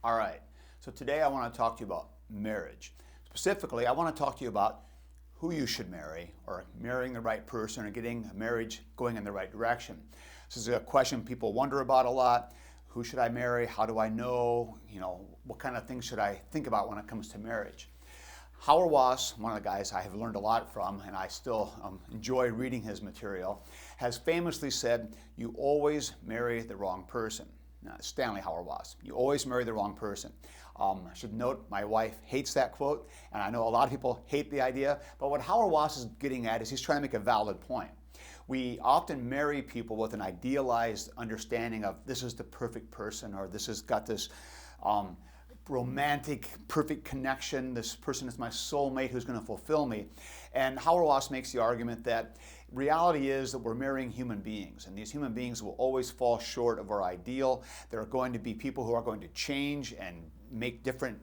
All right, so today I want to talk to you about marriage. Specifically, I want to talk to you about who you should marry, or marrying the right person, or getting a marriage going in the right direction. This is a question people wonder about a lot. Who should I marry? How do I know? What kind of things should I think about when it comes to marriage? Howard Wass, one of the guys I have learned a lot from, and I still enjoy reading his material, has famously said, you always marry the wrong person. Now, Stanley Howard Wass, you always marry the wrong person. I should note my wife hates that quote, and I know a lot of people hate the idea, but what Howard Wass is getting at is he's trying to make a valid point. We often marry people with an idealized understanding of this is the perfect person, or this has got this romantic, perfect connection. This person is my soulmate who's going to fulfill me. And Howard Wass makes the argument that reality is that we're marrying human beings, and these human beings will always fall short of our ideal. There are going to be people who are going to change and make different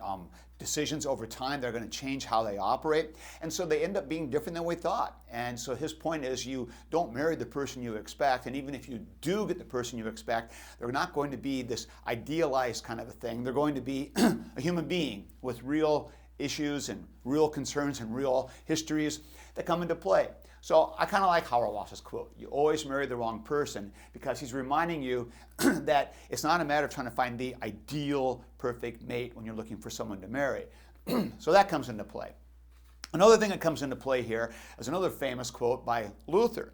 decisions over time. They're going to change how they operate, and so they end up being different than we thought. And so his point is, you don't marry the person you expect, and even if you do get the person you expect, they're not going to be this idealized kind of a thing. They're going to be a human being with real issues and real concerns and real histories that come into play. So I kind of like Howard Wass's quote, you always marry the wrong person, because he's reminding you that it's not a matter of trying to find the ideal perfect mate when you're looking for someone to marry. So that comes into play. Another thing that comes into play here is another famous quote by Luther.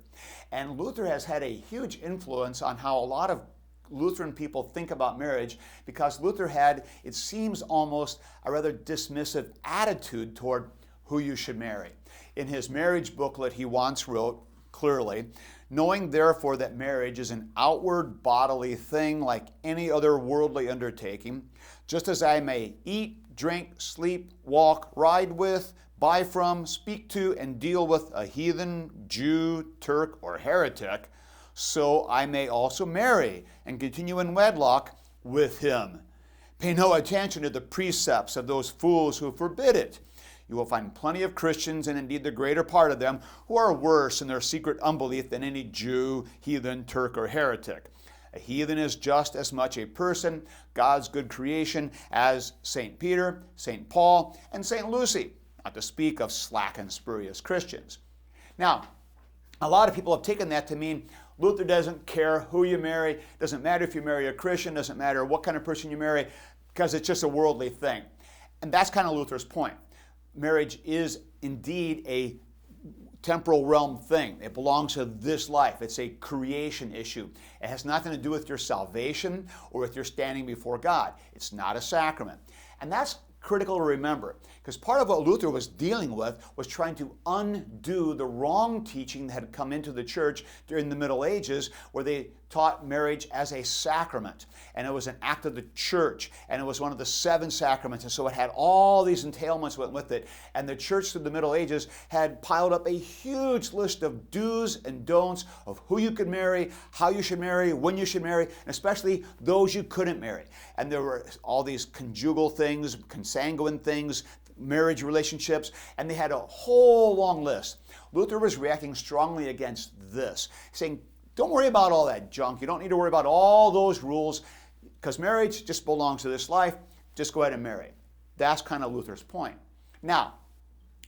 And Luther has had a huge influence on how a lot of Lutheran people think about marriage, because Luther had, it seems, almost a rather dismissive attitude toward who you should marry. In his marriage booklet, he once wrote clearly, knowing therefore that marriage is an outward bodily thing like any other worldly undertaking, just as I may eat, drink, sleep, walk, ride with, buy from, speak to, and deal with a heathen, Jew, Turk, or heretic, so I may also marry and continue in wedlock with him. Pay no attention to the precepts of those fools who forbid it. You will find plenty of Christians, and indeed the greater part of them, who are worse in their secret unbelief than any Jew, heathen, Turk, or heretic. A heathen is just as much a person, God's good creation, as St. Peter, St. Paul, and St. Lucy, not to speak of slack and spurious Christians. Now, a lot of people have taken that to mean Luther doesn't care who you marry, doesn't matter if you marry a Christian, doesn't matter what kind of person you marry, because it's just a worldly thing. And that's kind of Luther's point. Marriage is indeed a temporal realm thing. It belongs to this life. It's a creation issue. It has nothing to do with your salvation or with your standing before God. It's not a sacrament. And that's critical to remember, because part of what Luther was dealing with was trying to undo the wrong teaching that had come into the church during the Middle Ages, where they taught marriage as a sacrament, and it was an act of the church, and it was one of the 7 sacraments, and so it had all these entailments went with it, and the church through the Middle Ages had piled up a huge list of do's and don'ts of who you could marry, how you should marry, when you should marry, and especially those you couldn't marry. And there were all these conjugal things, consanguine things, marriage relationships, and they had a whole long list. Luther was reacting strongly against this, saying, don't worry about all that junk. You don't need to worry about all those rules, because marriage just belongs to this life. Just go ahead and marry. That's kind of Luther's point. Now,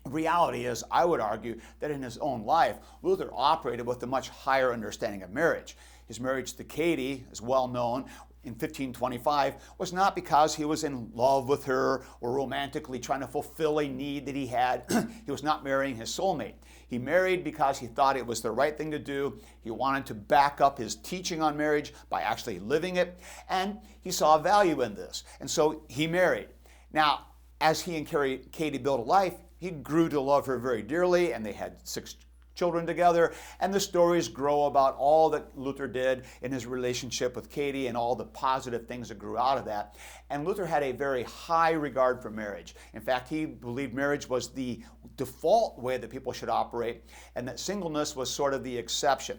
reality is, I would argue that in his own life, Luther operated with a much higher understanding of marriage. His marriage to Katie is well known. In 1525 was not because he was in love with her or romantically trying to fulfill a need that he had. He was not marrying his soulmate. He married because he thought it was the right thing to do. He wanted to back up his teaching on marriage by actually living it, and he saw value in this. And so he married. Now, as he and Katie built a life, he grew to love her very dearly, and they had 6 children together, and the stories grow about all that Luther did in his relationship with Katie and all the positive things that grew out of that. And Luther had a very high regard for marriage. In fact, he believed marriage was the default way that people should operate, and that singleness was sort of the exception.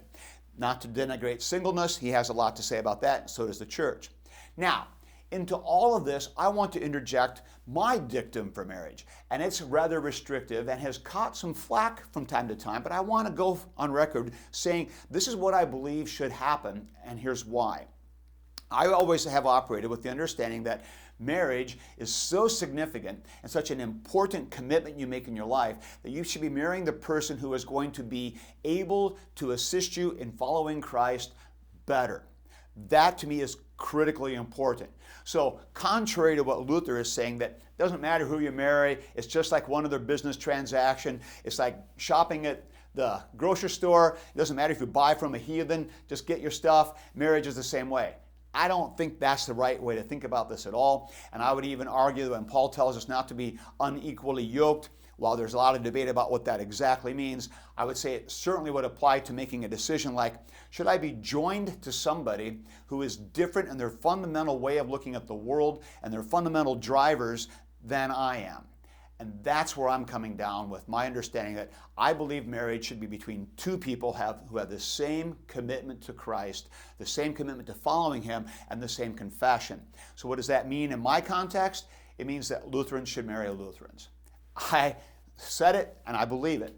Not to denigrate singleness, he has a lot to say about that, and so does the church. Now, into all of this, I want to interject my dictum for marriage. And it's rather restrictive and has caught some flack from time to time, but I want to go on record saying this is what I believe should happen, and here's why. I always have operated with the understanding that marriage is so significant and such an important commitment you make in your life that you should be marrying the person who is going to be able to assist you in following Christ better. That to me is critically important. So contrary to what Luther is saying, that it doesn't matter who you marry, it's just like one other business transaction, it's like shopping at the grocery store, it doesn't matter if you buy from a heathen, just get your stuff, marriage is the same way. I don't think that's the right way to think about this at all. And I would even argue that when Paul tells us not to be unequally yoked, while there's a lot of debate about what that exactly means, I would say it certainly would apply to making a decision like, should I be joined to somebody who is different in their fundamental way of looking at the world and their fundamental drivers than I am? And that's where I'm coming down with my understanding that I believe marriage should be between two people who have the same commitment to Christ, the same commitment to following Him, and the same confession. So what does that mean in my context? It means that Lutherans should marry Lutherans. I said it and I believe it.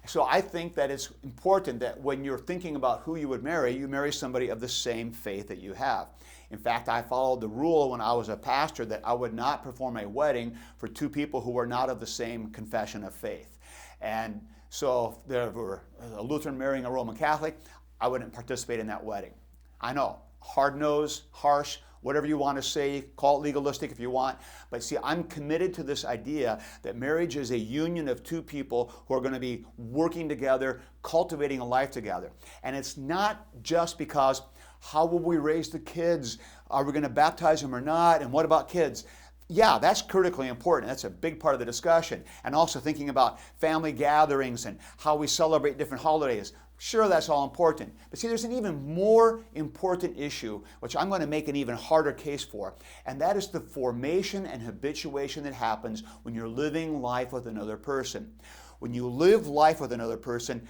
So I think that it's important that when you're thinking about who you would marry, you marry somebody of the same faith that you have. In fact, I followed the rule when I was a pastor that I would not perform a wedding for two people who were not of the same confession of faith. And so if there were a Lutheran marrying a Roman Catholic, I wouldn't participate in that wedding. I know, hard-nosed, harsh, whatever you want to say, call it legalistic if you want. But see, I'm committed to this idea that marriage is a union of two people who are going to be working together, cultivating a life together. And it's not just because, how will we raise the kids? Are we going to baptize them or not? And what about kids? Yeah, that's critically important. That's a big part of the discussion. And also thinking about family gatherings and how we celebrate different holidays. Sure, that's all important. But see, there's an even more important issue, which I'm going to make an even harder case for, and that is the formation and habituation that happens when you're living life with another person. When you live life with another person,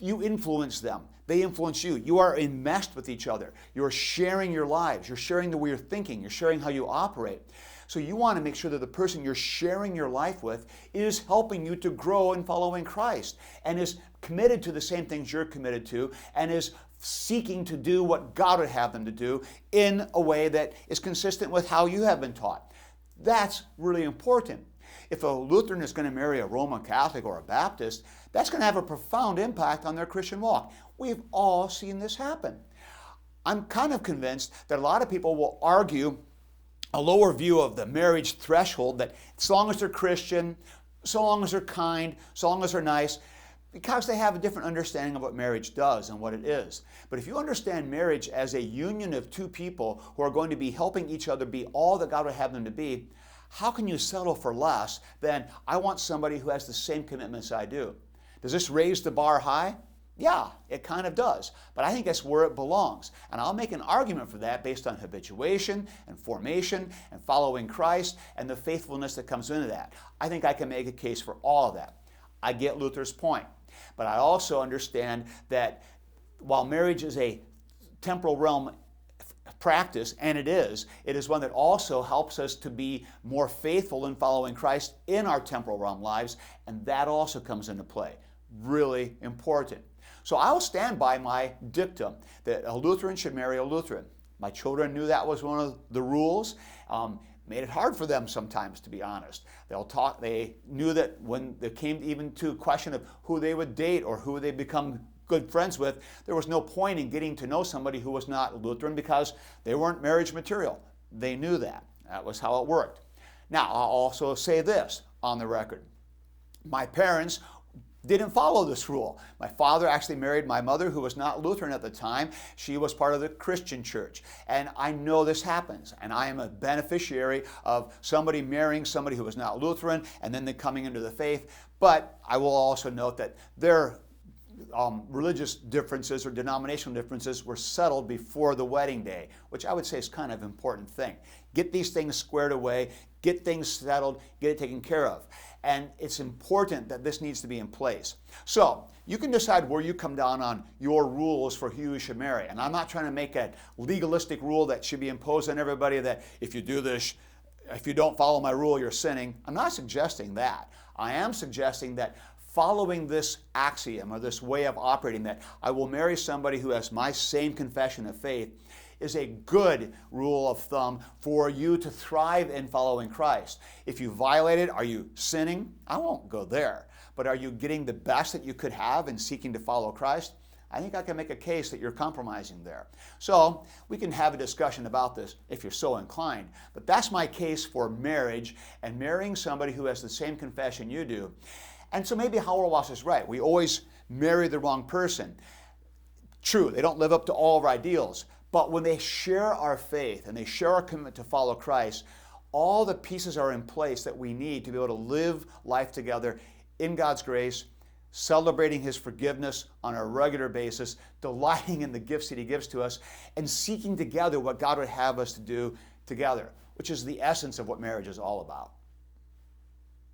you influence them. They influence you. You are enmeshed with each other. You're sharing your lives. You're sharing the way you're thinking. You're sharing how you operate. So you want to make sure that the person you're sharing your life with is helping you to grow in following Christ and is committed to the same things you're committed to and is seeking to do what God would have them to do in a way that is consistent with how you have been taught. That's really important. If a Lutheran is going to marry a Roman Catholic or a Baptist, that's going to have a profound impact on their Christian walk. We've all seen this happen. I'm kind of convinced that a lot of people will argue a lower view of the marriage threshold, that so long as they're Christian, so long as they're kind, so long as they're nice, because they have a different understanding of what marriage does and what it is. But if you understand marriage as a union of two people who are going to be helping each other be all that God would have them to be, how can you settle for less than, I want somebody who has the same commitments I do? Does this raise the bar high? Yeah, it kind of does. But I think that's where it belongs. And I'll make an argument for that based on habituation and formation and following Christ and the faithfulness that comes into that. I think I can make a case for all of that. I get Luther's point. But I also understand that while marriage is a temporal realm practice, and it is one that also helps us to be more faithful in following Christ in our temporal realm lives, and that also comes into play. Really important. So I'll stand by my dictum that a Lutheran should marry a Lutheran. My children knew that was one of the rules. Made it hard for them sometimes, to be honest. They knew that when it came even to a question of who they would date or who they become good friends with, there was no point in getting to know somebody who was not Lutheran because they weren't marriage material. They knew that. That was how it worked. Now, I'll also say this on the record. My parents didn't follow this rule. My father actually married my mother, who was not Lutheran at the time. She was part of the Christian church. And I know this happens. And I am a beneficiary of somebody marrying somebody who was not Lutheran and then coming into the faith. But I will also note that their religious differences or denominational differences were settled before the wedding day, which I would say is kind of an important thing. Get these things squared away, get things settled, get it taken care of. And it's important that this needs to be in place. So you can decide where you come down on your rules for who you should marry. And I'm not trying to make a legalistic rule that should be imposed on everybody that if you do this, if you don't follow my rule, you're sinning. I'm not suggesting that. I am suggesting that following this axiom or this way of operating, that I will marry somebody who has my same confession of faith, is a good rule of thumb for you to thrive in following Christ. If you violate it, are you sinning? I won't go there. But are you getting the best that you could have in seeking to follow Christ? I think I can make a case that you're compromising there. So we can have a discussion about this if you're so inclined. But that's my case for marriage and marrying somebody who has the same confession you do. And so maybe Hauerwas is right. We always marry the wrong person. True, they don't live up to all of our ideals. But when they share our faith and they share our commitment to follow Christ, all the pieces are in place that we need to be able to live life together in God's grace, celebrating His forgiveness on a regular basis, delighting in the gifts that He gives to us, and seeking together what God would have us to do together, which is the essence of what marriage is all about.